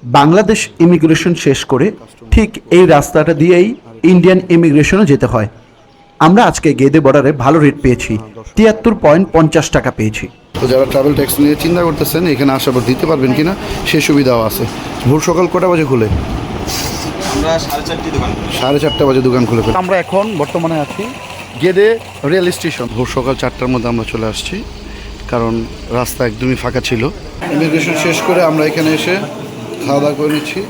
Bangladesh immigration শেষ করে ঠিক এই রাস্তাটা দিয়েই ইন্ডিয়ান ইমিগ্রেশনে যেতে হয়। আমরা আজকে গেদে বর্ডারে ভালো রেট পেয়েছি, ৭৩.৫০ টাকা পেয়েছি। তো যারা ট্রাভেল ট্যাক্স নিয়ে চিন্তা করতেছেন এখানে আসার পর দিতে পারবেন কিনা সে সুবিধাও আছে। ভোর সকাল কটা বাজে খুলে? আমরা 4:30 দোকান 4:30 বাজে দোকান খুলে ফেলি। আমরা এখন বর্তমানে আছি গেদে রেল স্টেশন। ভোর সকাল 4টার মধ্যে আমরা চলে আসছি, কারণ রাস্তা একদমই ফাঁকা ছিল। ইমিগ্রেশন শেষ করে আমরা এখানে এসে খাওয়া দাওয়া করে নিচ্ছি,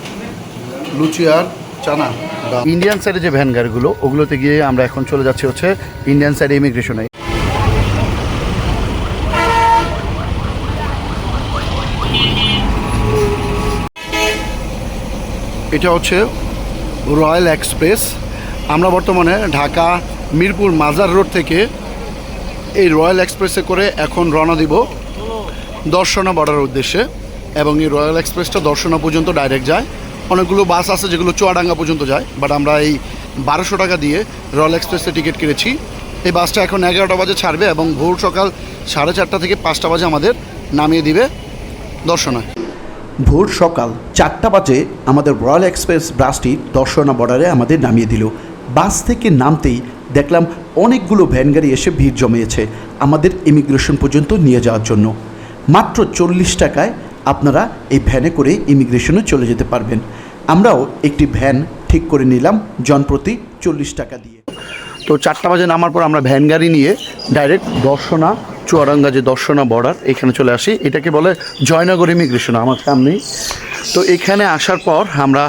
লুচি আর চানা। ইন্ডিয়ান সাইডে যে ভ্যান গাড়িগুলো ওগুলোতে গিয়ে আমরা এখন চলে যাচ্ছি হচ্ছে ইন্ডিয়ান সাইডে ইমিগ্রেশনে। এটা হচ্ছে রয়্যাল এক্সপ্রেস। আমরা বর্তমানে ঢাকা মিরপুর মাজার রোড থেকে এই রয়্যাল এক্সপ্রেসে করে এখন রওনা দিব দর্শনা বর্ডারের উদ্দেশ্যে। এবং এই রয়্যাল এক্সপ্রেসটা দর্শনা পর্যন্ত ডাইরেক্ট যায়। অনেকগুলো বাস আছে যেগুলো চুয়াডাঙ্গা পর্যন্ত যায়, বাট আমরা এই 1200 টাকা দিয়ে রয়্যাল এক্সপ্রেসে টিকিট কেটেছি। এই বাসটা এখন 11টা বাজে ছাড়বে এবং ভোর সকাল 4:30 থেকে 5টা বাজে আমাদের নামিয়ে দিবে দর্শনায়। ভোর সকাল 4টা বাজে আমাদের রয়্যাল এক্সপ্রেস বাসটি দর্শনা বর্ডারে আমাদের নামিয়ে দিল। বাস থেকে নামতেই দেখলাম অনেকগুলো ভ্যান গাড়ি এসে ভিড় জমিয়েছে আমাদের ইমিগ্রেশন পর্যন্ত নিয়ে যাওয়ার জন্য। মাত্র 40 টাকায় আপনারা এই ভ্যানে করে ইমিগ্রেশনে চলে যেতে পারবেন। আমরাও একটি ভ্যান ঠিক করে নিলাম জনপ্রতি 40 টাকা দিয়ে। তো 4টা বাজে নামার পর আমরা ভ্যান গাড়ি নিয়ে ডাইরেক্ট দর্শনা চুয়াডাঙ্গা যে দর্শনা বর্ডার এখানে চলে আসি। এটাকে বলে জয়নগর ইমিগ্রেশন, আমার সামনেই। তো এখানে আসার পর আমরা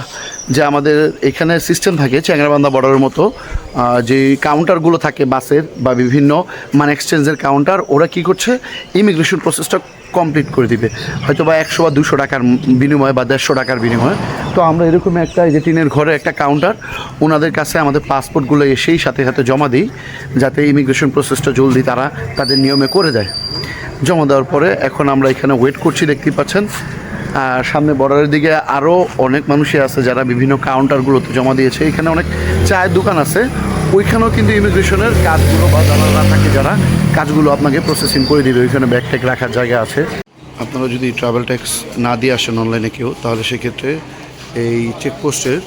যে আমাদের এখানে সিস্টেম থাকে চ্যাংরাবান্ধা বর্ডারের মতো যে কাউন্টারগুলো থাকে বাসের বা বিভিন্ন মানি এক্সচেঞ্জের কাউন্টার, ওরা কি করছে ইমিগ্রেশন প্রসেসটা কমপ্লিট করে দিবে, হয়তো বা 100 বা 200 টাকার বিনিময়ে বা 150 টাকার বিনিময়ে। তো আমরা এরকম একটা এই যে টিনের ঘরে একটা কাউন্টার, ওনাদের কাছে আমাদের পাসপোর্টগুলো এসেই সাথে সাথে জমা দিই, যাতে ইমিগ্রেশন প্রসেসটা জলদি তারা তাদের নিয়মে করে দেয়। জমা দেওয়ার পরে এখন আমরা এখানে ওয়েট করছি, দেখতেই পাচ্ছেন। আর সামনে বর্ডারের দিকে আরও অনেক মানুষই আছে যারা বিভিন্ন কাউন্টারগুলোতে জমা দিয়েছে। এখানে অনেক চায়ের দোকান আছে, ওইখানেও কিন্তু ইমিগ্রেশনের কাজগুলো বা দালালরা থাকে যারা কাজগুলো আপনাকে প্রসেসিং করে দিবে। ওইখানে ব্যাগ ট্যাগ রাখার জায়গা আছে। আপনারা যদি ট্রাভেল ট্যাক্স না দিয়ে আসেন অনলাইনে কেউ, তাহলে সেক্ষেত্রে এই চেকপোস্টের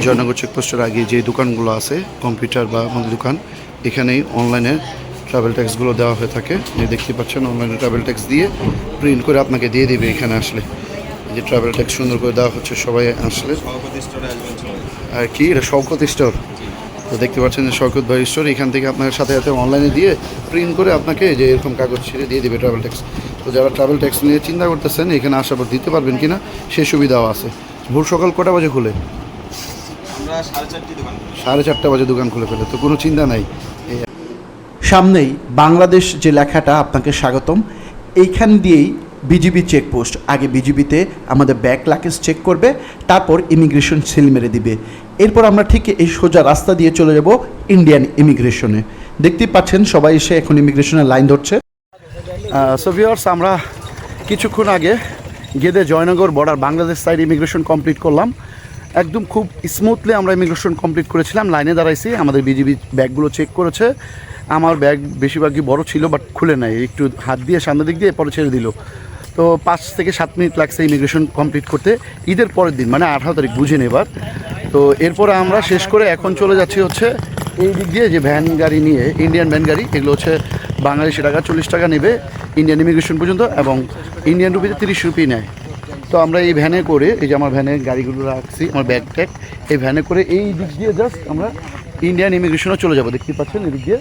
জয়নগর চেকপোস্টের আগে যে দোকানগুলো আছে কম্পিউটার বা আমাদের দোকান, এখানেই অনলাইনে ট্রাভেল ট্যাক্সগুলো দেওয়া হয়ে থাকে। দেখতে পাচ্ছেন অনলাইনে ট্রাভেল ট্যাক্স দিয়ে প্রিন্ট করে আপনাকে দিয়ে দেবে এখানে আসলে। যে ট্রাভেল ট্যাক্স সুন্দর করে দেওয়া হচ্ছে সবাই আসলে। আর কি এটা শওকত স্টোর, তো দেখতে পাচ্ছেন যে শওকত ভাই স্টোর। এখান থেকে আপনার সাথে সাথে অনলাইনে দিয়ে প্রিন্ট করে আপনাকে যে এরকম কাগজ ছিঁড়ে দিয়ে দেবে ট্রাভেল ট্যাক্স। তো যারা ট্রাভেল ট্যাক্স নিয়ে চিন্তা করতেছেন এখানে আসার পর দিতে পারবেন কিনা সে সুবিধাও আছে। ভোর সকাল কটা বাজে খুলে? আমরা 4:30 দোকান 4:30 বাজে দোকান খুলে ফেলে, তো কোনো চিন্তা নাই। সামনেই বাংলাদেশ যে লেখাটা আপনাকে স্বাগতম, এইখান দিয়েই বিজিবি চেকপোস্ট। আগে বিজিবিতে আমাদের ব্যাগ লাগেজ চেক করবে, তারপর ইমিগ্রেশন সিল মেরে দিবে। এরপর আমরা ঠিক এই সোজা রাস্তা দিয়ে চলে যাব ইন্ডিয়ান ইমিগ্রেশনে। দেখতেই পাচ্ছেন সবাই এসে এখন ইমিগ্রেশনের লাইন ধরছে। সো ভিউয়ার্স, আমরা কিছুক্ষণ আগে Gede Jaynagar border Bangladesh side immigration complete করলাম। একদম খুব স্মুথলি আমরা ইমিগ্রেশন কমপ্লিট করেছিলাম। লাইনে দাঁড়াইছি, আমাদের বিজিবি ব্যাগগুলো চেক করেছে। আমার ব্যাগ বেশিরভাগই বড় ছিল, বাট খুলে নাই, একটু হাত দিয়ে সামনের দিক দিয়ে পরে ছেড়ে দিল। তো 5 থেকে 7 মিনিট লাগছে ইমিগ্রেশন কমপ্লিট করতে। ঈদের পরের দিন মানে 18 তারিখ বুঝেন এবার। তো এরপরে আমরা শেষ করে এখন চলে যাচ্ছি হচ্ছে এই দিক দিয়ে যে ভ্যান গাড়ি নিয়ে, ইন্ডিয়ান ভ্যান গাড়ি, এগুলো হচ্ছে বাংলাদেশি টাকা 40 টাকা নেবে ইন্ডিয়ান ইমিগ্রেশন পর্যন্ত, এবং ইন্ডিয়ান রুপিতে 30 রুপি নেয়। তো আমরা এই ভ্যানে করে, এই যে আমার ভ্যানে গাড়িগুলো রাখছি, আমার ব্যাগ ট্যাগ, এই ভ্যানে করে এই দিক দিয়ে জাস্ট আমরা ইন্ডিয়ান ইমিগ্রেশনে চলে যাব। দেখতে পাচ্ছেন এদিক দিয়ে।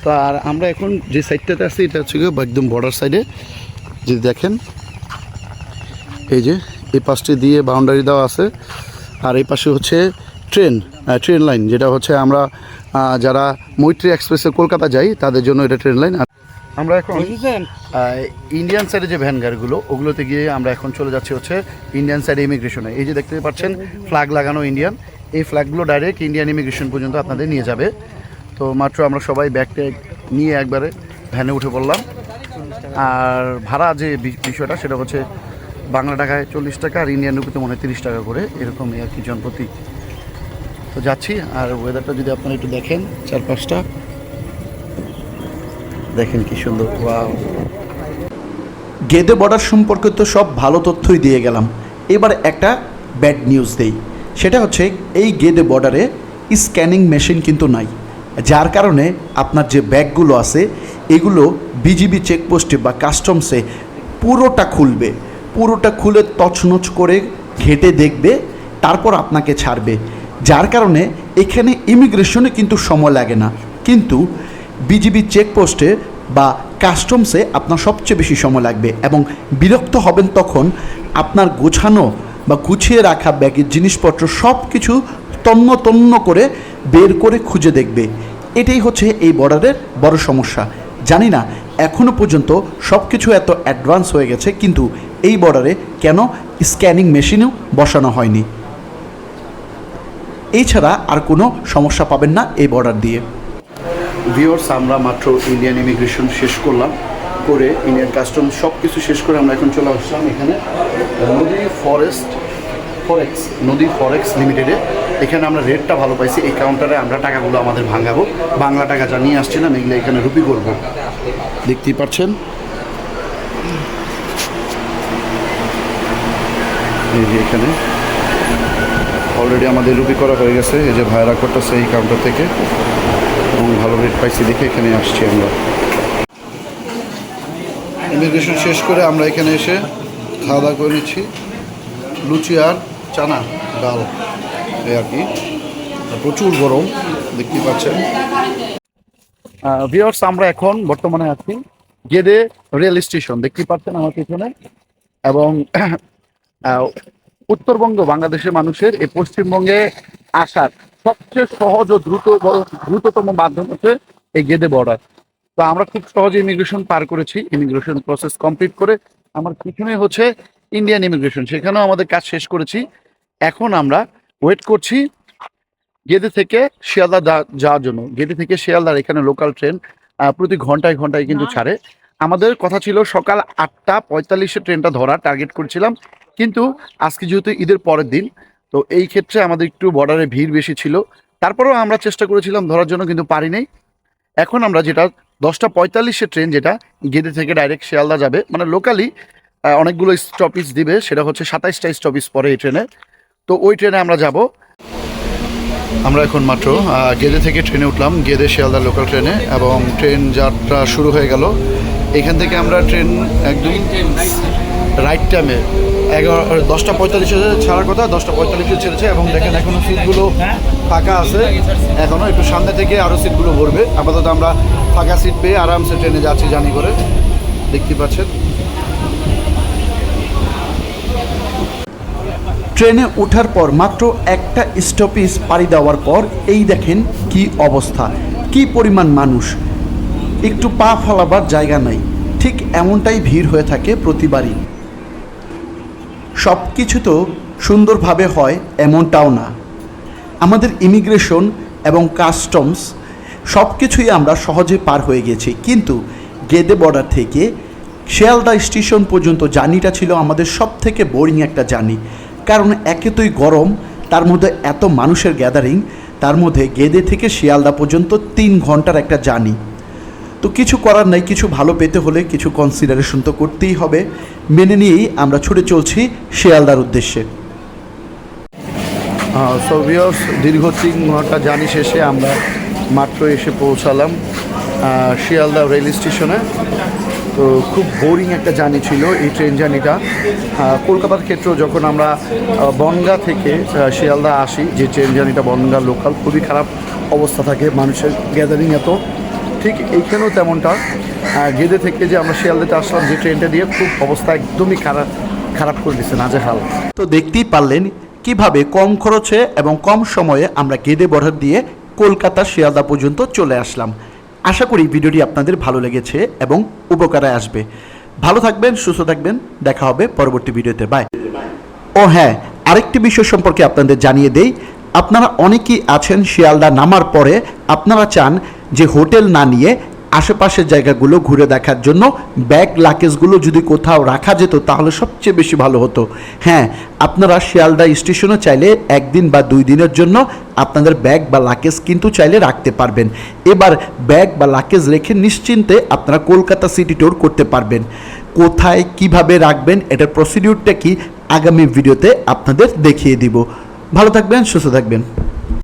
তো আর আমরা এখন যে সাইডটাতে আছি এটা হচ্ছে একদম বর্ডার সাইডে। যদি দেখেন এই যে এই পাশটি দিয়ে বাউন্ডারি দেওয়া আছে, আর এই পাশে হচ্ছে ট্রেন লাইন, যেটা হচ্ছে আমরা যারা মৈত্রী এক্সপ্রেসে কলকাতা যাই তাদের জন্য এটা ট্রেন লাইন। আমরা এখন ইন্ডিয়ান সাইডে যে ভ্যান গাড়িগুলো ওগুলোতে গিয়ে আমরা এখন চলে যাচ্ছি হচ্ছে ইন্ডিয়ান সাইডে ইমিগ্রেশনে। এই যে দেখতে পাচ্ছেন ফ্ল্যাগ লাগানো ইন্ডিয়ান, এই ফ্ল্যাগগুলো ডাইরেক্ট ইন্ডিয়ান ইমিগ্রেশন পর্যন্ত আপনাদের নিয়ে যাবে। তো মাত্র আমরা সবাই ব্যাগ ট্যাগ নিয়ে একবারে ভ্যানে উঠে পড়লাম। আর ভাড়া যে বিষয়টা সেটা হচ্ছে বাংলা টাকায় 40 টাকা আর ইন্ডিয়ান রুপিতে মনে হয় 30 টাকা করে, এরকমই আর কি জনপ্রতি। তো যাচ্ছি। আর ওয়েদারটা যদি আপনারা একটু দেখেন, চারপাশটা দেখেন কি সুন্দর। ওয়াও, গেদে বর্ডার সম্পর্কে তো সব ভালো তথ্যই দিয়ে গেলাম। এবার একটা ব্যাড নিউজ দেই, সেটা হচ্ছে এই গেদে বর্ডারে স্ক্যানিং মেশিন কিন্তু নাই, যার কারণে আপনার যে ব্যাগগুলো আছে এগুলো বিজিবি চেকপোস্টে বা কাস্টমসে পুরোটা খুলে তছনছ করে ঘেটে দেখবে, তারপর আপনাকে ছাড়বে। যার কারণে এখানে ইমিগ্রেশনে কিন্তু সময় লাগে না, কিন্তু বিজিবি চেকপোস্টে বা কাস্টমসে আপনার সবচেয়ে বেশি সময় লাগবে এবং বিরক্ত হবেন তখন আপনার গোছানো বা গুছিয়ে রাখা ব্যাগের জিনিসপত্র সব কিছু তন্ন তন্ন করে বের করে খুঁজে দেখবে। এটাই হচ্ছে এই বর্ডারের বড় সমস্যা। জানি না এখনও পর্যন্ত সব কিছু এত অ্যাডভান্স হয়ে গেছে, কিন্তু এই বর্ডারে কেন স্ক্যানিং মেশিনও বসানো হয়নি। এছাড়া আর কোনো সমস্যা পাবেন না এই বর্ডার দিয়ে। ভিউয়ার্স, আমরা মাত্র ইন্ডিয়ান ইমিগ্রেশন শেষ করলাম, করে ইন্ডিয়ান কাস্টমস সব কিছু শেষ করে আমরা এখন চলে আসলাম এখানে নদী ফরেক্স লিমিটেডে। এখানে আমরা রেটটা ভালো পাইছি, এই কাউন্টারে আমরা টাকাগুলো আমাদের ভাঙাবো, বাংলা টাকা যা নিয়ে আসছিলাম এগুলো এখানে রুপি করবো। দেখতেই পাচ্ছেন এই যে এখানে অলরেডি আমাদের রুপি করা হয়ে গেছে। এই যে ভাইরা করতেছে এই কাউন্টার থেকে, এবং ভালো রেট পাইছি দেখে এখানে আসছি আমরা। ইমিগ্রেশন শেষ করে আমরা এখানে এসে খাওয়া দাওয়া করে নিচ্ছি, লুচি আর চানা ডাল এই আর কি। প্রচুর গরম দেখতেই পাচ্ছেন। ভিউয়ার্স, আমরা এখন বর্তমানে আছি গেদে রেল স্টেশন, দেখতেই পাচ্ছেন আমার পিছনে। এবং উত্তরবঙ্গ বাংলাদেশের মানুষের এই পশ্চিমবঙ্গে আসার সবচেয়ে সহজ ও দ্রুততম মাধ্যম হচ্ছে এই গেদে বর্ডার। তো আমরা খুব সহজে ইমিগ্রেশন পার করেছি। ইমিগ্রেশন প্রসেস কমপ্লিট করে আমার পিছনে হচ্ছে ইন্ডিয়ান ইমিগ্রেশন, সেখানেও আমাদের কাজ শেষ করেছি। এখন আমরা ওয়েট করছি গেদে থেকে শিয়ালদা যাওয়ার জন্য। গেদে থেকে শিয়ালদার এখানে লোকাল ট্রেন প্রতি ঘন্টায় কিন্তু ছাড়ে। আমাদের কথা ছিল সকাল 8:45 ট্রেনটা ধরার টার্গেট করেছিলাম, কিন্তু আজকে যেহেতু ঈদের পরের দিন, তো এই ক্ষেত্রে আমাদের একটু বর্ডারে ভিড় বেশি ছিল। তারপরেও আমরা চেষ্টা করেছিলাম ধরার জন্য, কিন্তু পারি নাই। এখন আমরা যেটা 10:45 ট্রেন, যেটা গেদে থেকে ডাইরেক্ট শিয়ালদা যাবে, মানে লোকালি অনেকগুলো স্টপেজ দিবে, সেটা হচ্ছে 27টা স্টপেজ পরে এই ট্রেনে। তো ওই ট্রেনে আমরা যাব। আমরা এখন মাত্র গেদে থেকে ট্রেনে উঠলাম, গেদে শিয়ালদা লোকাল ট্রেনে, এবং ট্রেন যাত্রা শুরু হয়ে গেল। এখান থেকে আমরা ট্রেন একদম রাইট টাইমে 10:45 ছাড়ার কথা, 10:45 ছেড়েছে। এবং দেখেন এখনও সিটগুলো ফাঁকা আছে, এখনও একটু সামনে থেকে আরও সিটগুলো ভরবে। আপাতত আমরা ফাঁকা সিট পেয়ে আরামসে ট্রেনে যাচ্ছি জার্নি করে, দেখতে পাচ্ছেন। ট্রেনে ওঠার পর মাত্র একটা স্টপেজ পাড়ি দেওয়ার পর এই দেখেন কি অবস্থা, কি পরিমাণ মানুষ, একটু পা ফলাবার জায়গা নাই। ঠিক এমনটাই ভিড় হয়ে থাকে প্রতিবারই। সব কিছু তো সুন্দরভাবে হয় এমনটাও না। আমাদের ইমিগ্রেশন এবং কাস্টমস সব কিছুই আমরা সহজে পার হয়ে গেছি, কিন্তু গেদে বর্ডার থেকে শিয়ালদা স্টেশন পর্যন্ত জার্নিটা ছিল আমাদের সব থেকে বোরিং একটা জার্নি। কারণ একে তোই গরম, তার মধ্যে এত মানুষের গ্যাদারিং, তার মধ্যে গেদে থেকে শিয়ালদা পর্যন্ত 3 ঘন্টার একটা জার্নি। তো কিছু করার নাই, কিছু ভালো পেতে হলে কিছু কনসিডারেশন তো করতেই হবে। মেনে নিয়েই আমরা ছুটে চলছি শিয়ালদার উদ্দেশ্যে। সো ভিউয়ার্স, দীর্ঘ 3 ঘন্টা জার্নি শেষে আমরা মাত্র এসে পৌঁছালাম শিয়ালদা রেল স্টেশনে। তো খুব বোরিং একটা জার্নি ছিল এই ট্রেন জার্নিটা। কলকাতার ক্ষেত্রেও যখন আমরা বনগাঁ থেকে শিয়ালদা আসি, যে ট্রেন জার্নিটা বনগাঁ লোকাল, খুবই খারাপ অবস্থা থাকে, মানুষের গ্যাদারিং এত। ঠিক এইখানেও তেমনটা। গেদে থেকে যে আমরা শিয়ালদাতে আসলাম যে ট্রেনটা দিয়ে, খুব অবস্থা একদমই খারাপ করে দিচ্ছে, নাজেহাল। তো দেখতেই পারলেন কিভাবে কম খরচে এবং কম সময়ে আমরা গেদে বর্ডার দিয়ে কলকাতা শিয়ালদা পর্যন্ত চলে আসলাম। আশা করি ভিডিওটি আপনাদের ভালো লেগেছে এবং উপকারে আসবে। ভালো থাকবেন, সুস্থ থাকবেন, দেখা হবে পরবর্তী ভিডিওতে। বাই। ও হ্যাঁ, আরেকটি বিষয় সম্পর্কে আপনাদের জানিয়ে দেই। আপনারা অনেকেই আছেন শিয়ালদা নামার পরে আপনারা চান যে হোটেল না নিয়ে আশেপাশের জায়গাগুলো ঘুরে দেখার জন্য ব্যাগ লাগেজগুলো যদি কোথাও রাখা যেত তাহলে সবচেয়ে বেশি ভালো হতো। হ্যাঁ, আপনারা শিয়ালদা স্টেশনে চাইলে 1 দিন বা 2 দিনের জন্য আপনাদের ব্যাগ বা লাগেজ কিন্তু চাইলে রাখতে পারবেন। এবার ব্যাগ বা লাগেজ রেখে নিশ্চিন্তে আপনারা কলকাতা সিটি ট্যুর করতে পারবেন। কোথায় কিভাবে রাখবেন, এটার প্রসিডিউরটা কি আগামী ভিডিওতে আপনাদের দেখিয়ে দিব। ভালো থাকবেন, সুস্থ থাকবেন।